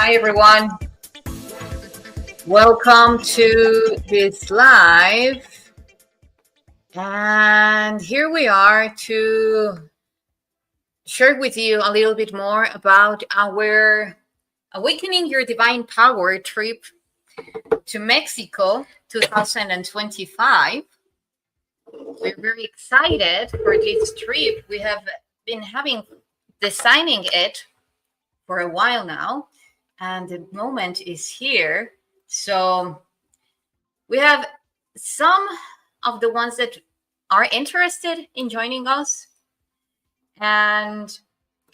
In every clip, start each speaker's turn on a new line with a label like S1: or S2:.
S1: Hi, everyone. Welcome to this live. And here we are to share with you a little bit more about our Awakening Your Divine Power trip to Mexico 2025. We're very excited for this trip. We have been designing it for a while now, and the moment is here. So we have some of the ones that are interested in joining us, and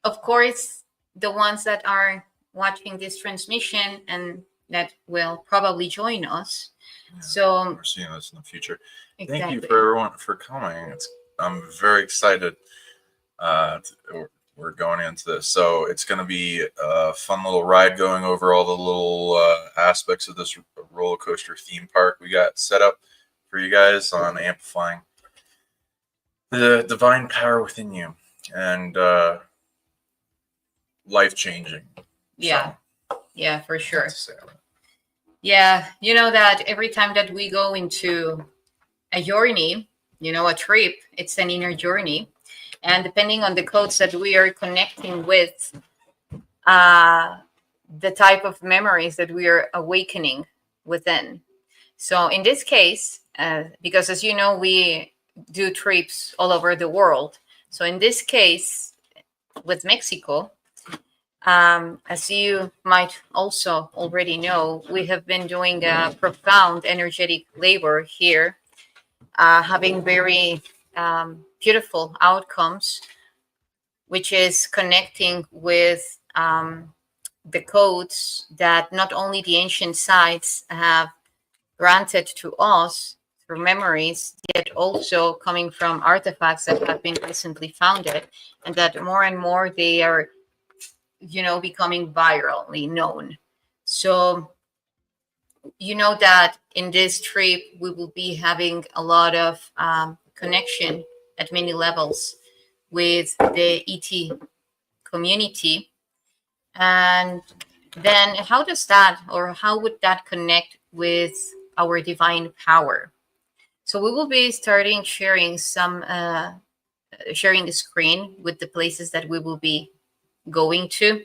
S1: of course the ones that are watching this transmission and that will probably join us. So
S2: we're seeing this in the future.
S1: Exactly.
S2: Thank you for everyone for coming. I'm very excited. We're going into this, so it's going to be a fun little ride going over all the little aspects of this roller coaster theme park we got set up for you guys on amplifying the divine power within you and life-changing.
S1: Yeah, yeah, for sure. Yeah, you know that every time that we go into a journey, a trip, it's an inner journey. And depending on the codes that we are connecting with, the type of memories that we are awakening within. So in this case, because as you know, we do trips all over the world. So in this case, with Mexico, as you might also already know, we have been doing a profound energetic labor here, having very beautiful outcomes, which is connecting with the codes that not only the ancient sites have granted to us through memories, yet also coming from artifacts that have been recently founded, and that more and more they are becoming virally known. So that in this trip we will be having a lot of connection at many levels with the ET community. And then how would that connect with our divine power? So we will be starting sharing the screen with the places that we will be going to.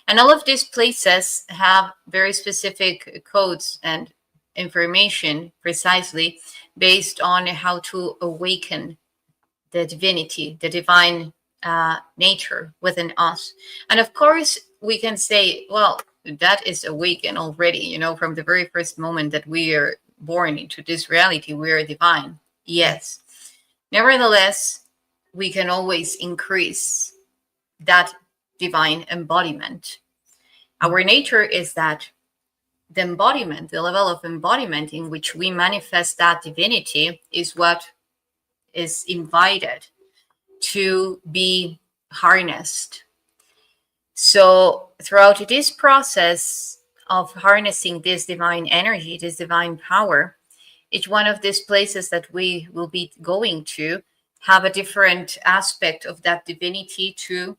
S1: And all of these places have very specific codes and information precisely based on how to awaken the divinity, the divine nature within us. And of course, we can say, well, that is awakened already, from the very first moment that we are born into this reality, we are divine. Yes. Nevertheless, we can always increase that divine embodiment. Our nature is that the level of embodiment in which we manifest that divinity is what is invited to be harnessed. So throughout this process of harnessing this divine energy, this divine power, each one of these places that we will be going to have a different aspect of that divinity to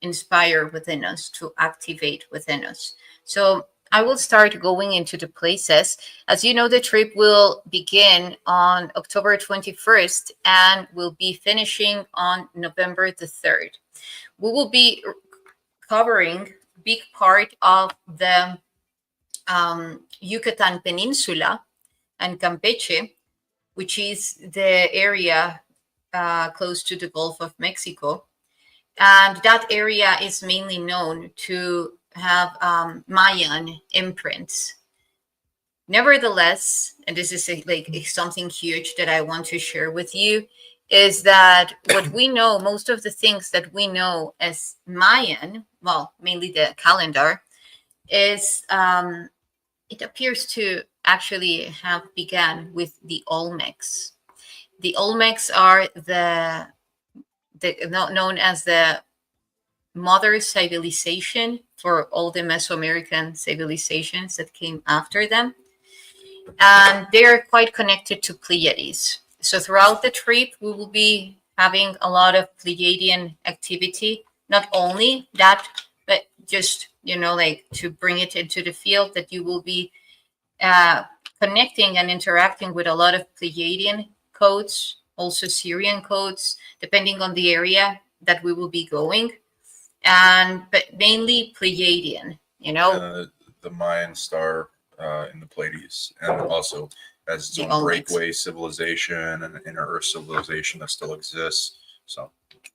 S1: inspire within us, to activate within us. So I will start going into the places. As you know, the trip will begin on October 21st and will be finishing on November the 3rd. We will be covering a big part of the Yucatan Peninsula and Campeche, which is the area close to the Gulf of Mexico. And that area is mainly known to have Mayan imprints. Nevertheless, and this is something huge that I want to share with you, is that what we know, most of the things that we know as Mayan, well, mainly the calendar, is it appears to actually have begun with the Olmecs. The Olmecs are known as the mother civilization for all the Mesoamerican civilizations that came after them. And they are quite connected to Pleiades. So throughout the trip, we will be having a lot of Pleiadian activity. Not only that, but just like to bring it into the field, that you will be connecting and interacting with a lot of Pleiadian codes, also Syrian codes, depending on the area that we will be going, but mainly Pleiadian.
S2: The Mayan star in the Pleiades, and also as its
S1: The
S2: own
S1: Olmecs.
S2: breakaway civilization and inner Earth civilization that still exists. So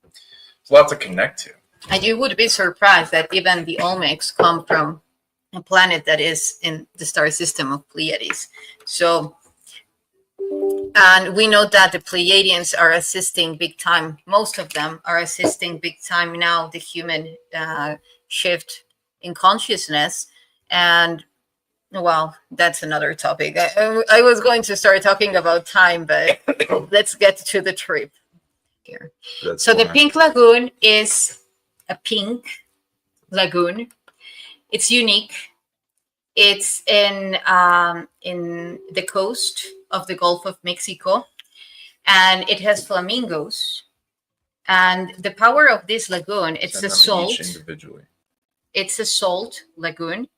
S2: it's a lot to connect to.
S1: And you would be surprised that even the Olmecs come from a planet that is in the star system of Pleiades. So, and we know that the Pleiadians are assisting big time. Most of them are assisting big time now, the human shift in consciousness. And well, that's another topic. I was going to start talking about time, but let's get to the trip here. So the Pink Lagoon is a pink lagoon. It's unique. It's in the coast of the Gulf of Mexico, and it has flamingos. And the power of this lagoon, it's a salt.
S2: Individually.
S1: It's a salt lagoon,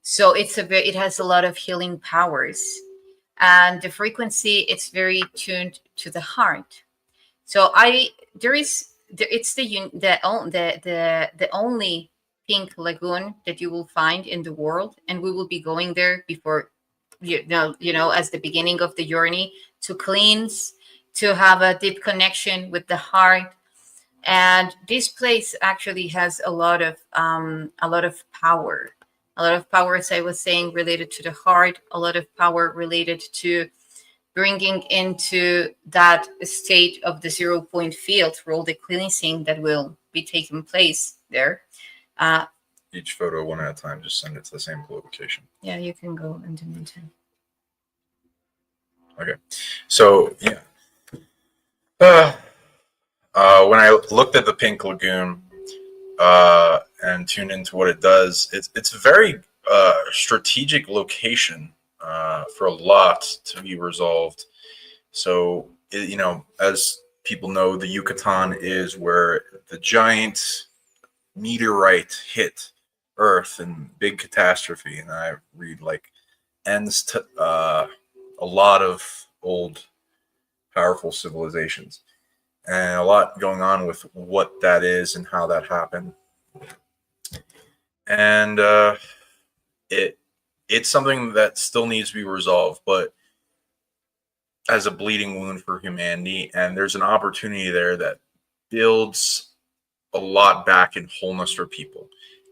S1: so it has a lot of healing powers, and the frequency, it's very tuned to the heart. So it's the only pink lagoon that you will find in the world, and we will be going there before as the beginning of the journey, to cleanse, to have a deep connection with the heart. And this place actually has a lot of power, as I was saying, related to the heart, a lot of power related to bringing into that state of the 0 point field for all the cleansing that will be taking place there.
S2: Each photo one at a time, just send it to the same location.
S1: Yeah, you can go into meantime.
S2: Okay, so yeah. When I looked at the Pink Lagoon and tuned into what it does, it's a very strategic location for a lot to be resolved. So, as people know, the Yucatan is where the giant meteorite hit Earth in big catastrophe, and I read ends to a lot of old, powerful civilizations, and a lot going on with what that is and how that happened. And it's something that still needs to be resolved, but as a bleeding wound for humanity, and there's an opportunity there that builds a lot back in wholeness for people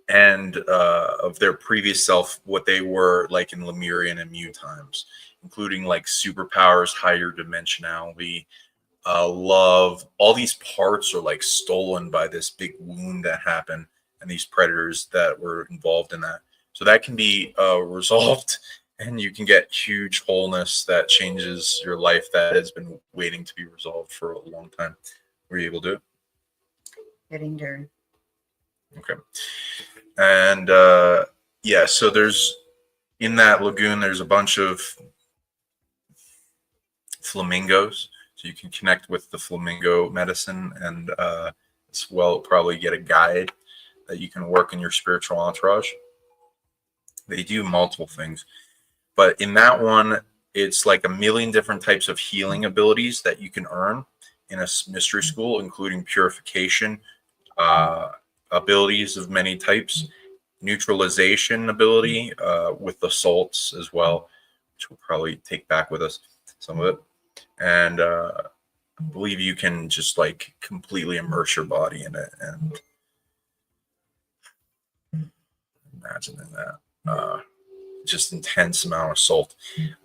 S2: and of their previous self, what they were like in Lemurian and Mu times, including superpowers, higher dimensionality, love. All these parts are stolen by this big wound that happened and these predators that were involved in that. So that can be resolved, and you can get huge wholeness that changes your life that has been waiting to be resolved for a long time. Were you able to do it?
S1: Getting there.
S2: Okay. And so there's, in that lagoon, there's a bunch of flamingos. So you can connect with the flamingo medicine, and as well probably get a guide that you can work in your spiritual entourage. They do multiple things, but in that one, it's like a million different types of healing abilities that you can earn in a mystery school, including purification abilities of many types, neutralization ability with the salts as well, which we'll probably take back with us, some of it. And I believe you can just completely immerse your body in it, and imagining that just intense amount of salt.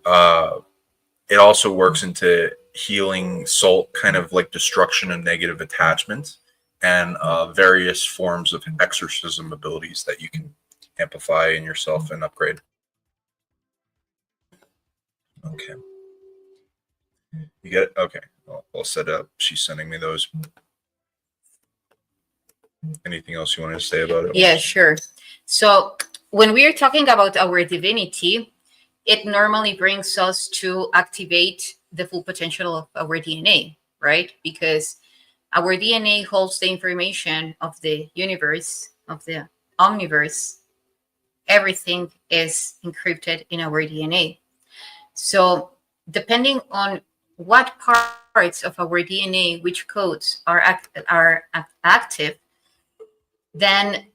S2: It also works into healing salt, kind of like destruction of negative attachments, and various forms of exorcism abilities that you can amplify in yourself and upgrade. Okay. You get it? Okay. I'll set up. She's sending me those. Anything else you want to say about it?
S1: Yeah, sure. So when we are talking about our divinity, it normally brings us to activate the full potential of our DNA, right? Because our DNA holds the information of the universe, of the omniverse, everything is encrypted in our DNA. So depending on what parts of our DNA, which codes are active, then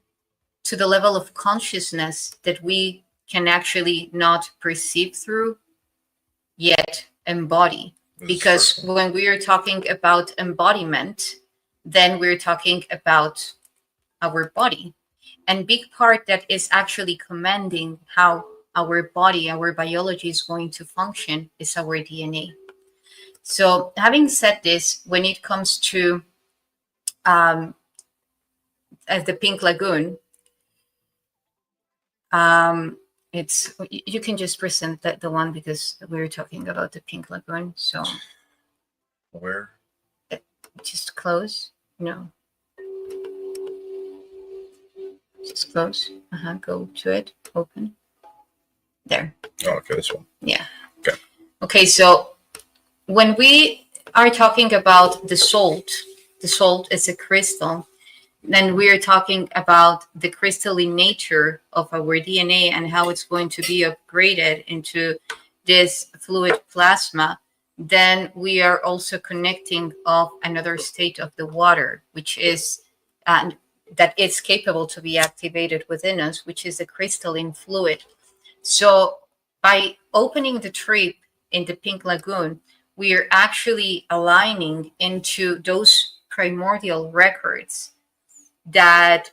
S1: to the level of consciousness that we can actually not perceive through, yet embody. Because when we are talking about embodiment, then we're talking about our body. And big part that is actually commanding how our body, our biology is going to function is our DNA. So having said this, when it comes to the Pink Lagoon, it's, you can just present the one because we were talking about the Pink Lagoon. So
S2: where?
S1: Just close. No. Just close. Go to it. Open. There.
S2: Oh, okay, this one.
S1: Yeah.
S2: Okay.
S1: Okay, so when we are talking about the salt is a crystal. Then we are talking about the crystalline nature of our DNA and how it's going to be upgraded into this fluid plasma. Then we are also connecting of another state of the water, which is that it's capable to be activated within us, which is a crystalline fluid. So by opening the trip in the Pink Lagoon, we are actually aligning into those primordial records that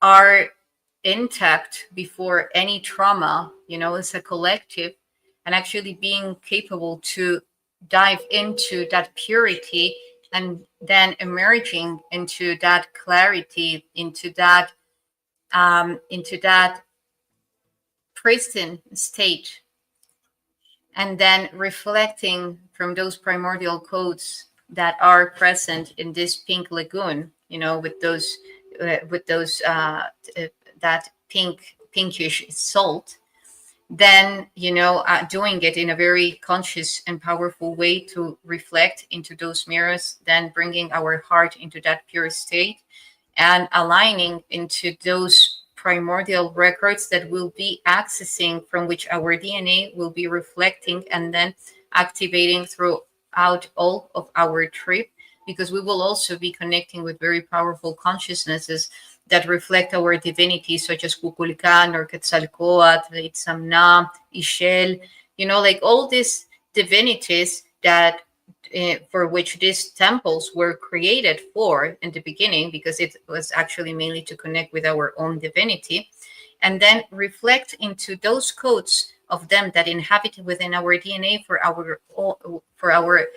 S1: are intact before any trauma, as a collective, and actually being capable to dive into that purity and then emerging into that clarity, into that pristine state, and then reflecting from those primordial codes that are present in this Pink Lagoon, with those that pinkish salt, then doing it in a very conscious and powerful way to reflect into those mirrors, then bringing our heart into that pure state and aligning into those primordial records that will be accessing, from which our DNA will be reflecting and then activating throughout all of our trip, because we will also be connecting with very powerful consciousnesses that reflect our divinity, such as Kukulkan or Quetzalcoatl, Itzamna, Ishel, like all these divinities that for which these temples were created for in the beginning, because it was actually mainly to connect with our own divinity, and then reflect into those codes of them that inhabit within our DNA for our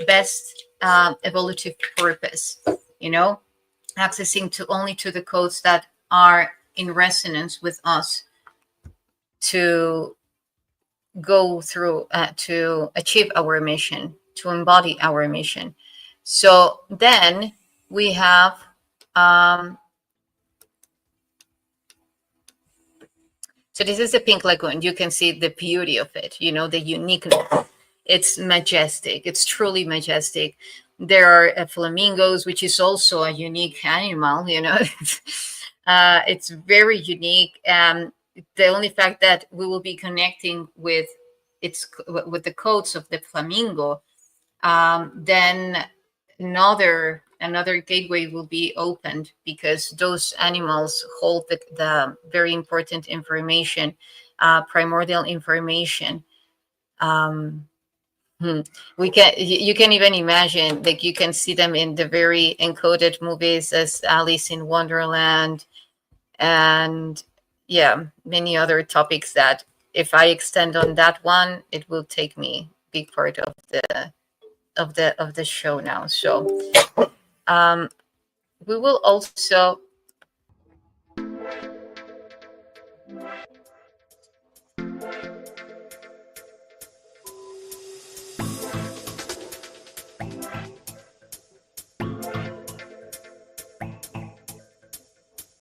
S1: best evolutive purpose, accessing only to the codes that are in resonance with us to go through, to achieve our mission, to embody our mission. So then we have so this is the Pink Lagoon. You can see the beauty of it, the uniqueness. It's majestic. It's truly majestic. There are flamingos, which is also a unique animal, it's very unique. The only fact that we will be connecting with the codes of the flamingo, then another gateway will be opened, because those animals hold the very important information, primordial information. You can even imagine, like, you can see them in the very encoded movies as Alice in Wonderland, and many other topics that if I extend on that one, it will take me big part of the show now. So we will also